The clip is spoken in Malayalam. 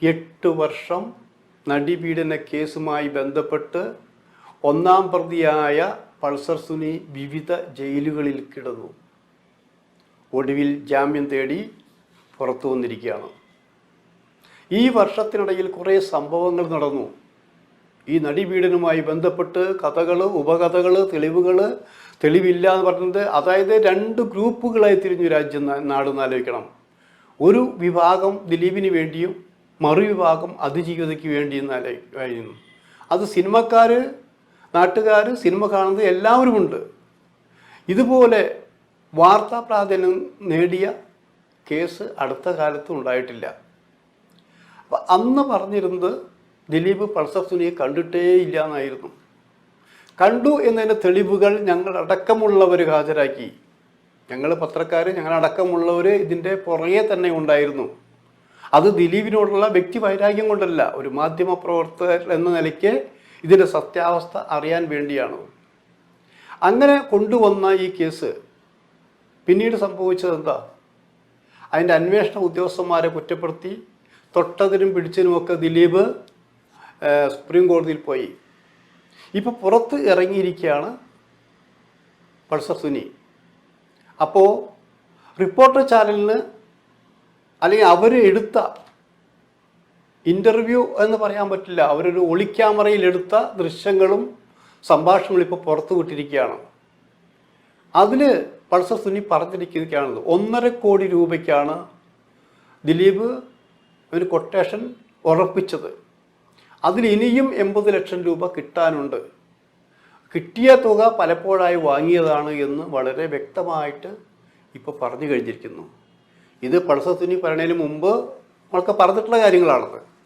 8 വർഷം നടിപീഡന കേസുമായി ബന്ധപ്പെട്ട് ഒന്നാം പ്രതിയായ പൾസർ സുനി വിവിധ ജയിലുകളിൽ കിടന്നു. ഒടുവിൽ ജാമ്യം തേടി പുറത്തു വന്നിരിക്കുകയാണ്. ഈ വർഷത്തിനിടയിൽ കുറേ സംഭവങ്ങൾ നടന്നു. ഈ നടിപീഡനവുമായി ബന്ധപ്പെട്ട് കഥകൾ, ഉപകഥകൾ, തെളിവില്ല എന്ന് പറഞ്ഞത്, അതായത് 2 ഗ്രൂപ്പുകളായി തിരിഞ്ഞു രാജ്യം നാടെന്ന് ആലോചിക്കണം. ഒരു വിഭാഗം ദിലീപിന് വേണ്ടിയും മറുവിഭാഗം അതിജീവിതയ്ക്ക് വേണ്ടിയും ആയിരുന്നു. അത് സിനിമക്കാർ, നാട്ടുകാർ, സിനിമ കാണുന്നത് എല്ലാവരുമുണ്ട്. ഇതുപോലെ വാർത്താ പ്രാധാന്യം നേടിയ കേസ് അടുത്ത കാലത്തും ഉണ്ടായിട്ടില്ല. അപ്പം അന്ന് പറഞ്ഞിരുന്നത് ദിലീപ് പൾസർ സുനിയെ കണ്ടിട്ടേ ഇല്ല എന്നായിരുന്നു. കണ്ടു എന്നതിൻ്റെ തെളിവുകൾ ഞങ്ങളടക്കമുള്ളവർ ഹാജരാക്കി. ഞങ്ങൾ പത്രക്കാർ, ഞങ്ങളടക്കമുള്ളവർ ഇതിൻ്റെ പുറകെ തന്നെ ഉണ്ടായിരുന്നു. അത് ദിലീപിനോടുള്ള വ്യക്തി വൈരാഗ്യം കൊണ്ടല്ല, ഒരു മാധ്യമ പ്രവർത്തകർ എന്ന നിലയ്ക്ക് ഇതിൻ്റെ സത്യാവസ്ഥ അറിയാൻ വേണ്ടിയാണ്. അങ്ങനെ കൊണ്ടുവന്ന ഈ കേസ് പിന്നീട് സംഭവിച്ചത് എന്താ? അതിൻ്റെ അന്വേഷണ ഉദ്യോഗസ്ഥന്മാരെ കുറ്റപ്പെടുത്തി തൊട്ടതിനും പിടിച്ചതിനുമൊക്കെ ദിലീപ് സുപ്രീം കോടതിയിൽ പോയി. ഇപ്പോൾ പുറത്ത് ഇറങ്ങിയിരിക്കുകയാണ് പൾസർ സുനി. അപ്പോൾ റിപ്പോർട്ടർ ചാനലിന്, അല്ലെങ്കിൽ അവർ എടുത്ത ഇൻ്റർവ്യൂ എന്ന് പറയാൻ പറ്റില്ല, അവരൊരു ഒളിക്യാമറയിലെടുത്ത ദൃശ്യങ്ങളും സംഭാഷണങ്ങളും ഇപ്പോൾ പുറത്തു വിട്ടിരിക്കുകയാണ്. അതിൽ പൾസർ സുനി പറഞ്ഞിരിക്കുകയാണത് 1.5 കോടി രൂപയ്ക്കാണ് ദിലീപ് ഒരു കൊട്ടേഷൻ ഉറപ്പിച്ചത്. അതിൽ ഇനിയും 80 ലക്ഷം രൂപ കിട്ടാനുണ്ട്. കിട്ടിയ തുക പലപ്പോഴായി വാങ്ങിയതാണ് എന്ന് വളരെ വ്യക്തമായിട്ട് ഇപ്പോൾ പറഞ്ഞു കഴിഞ്ഞിരിക്കുന്നു. ഇത് പൾസർ സുനി പറയുന്നതിന് മുമ്പ് നമ്മളൊക്കെ പറഞ്ഞിട്ടുള്ള കാര്യങ്ങളാണത്.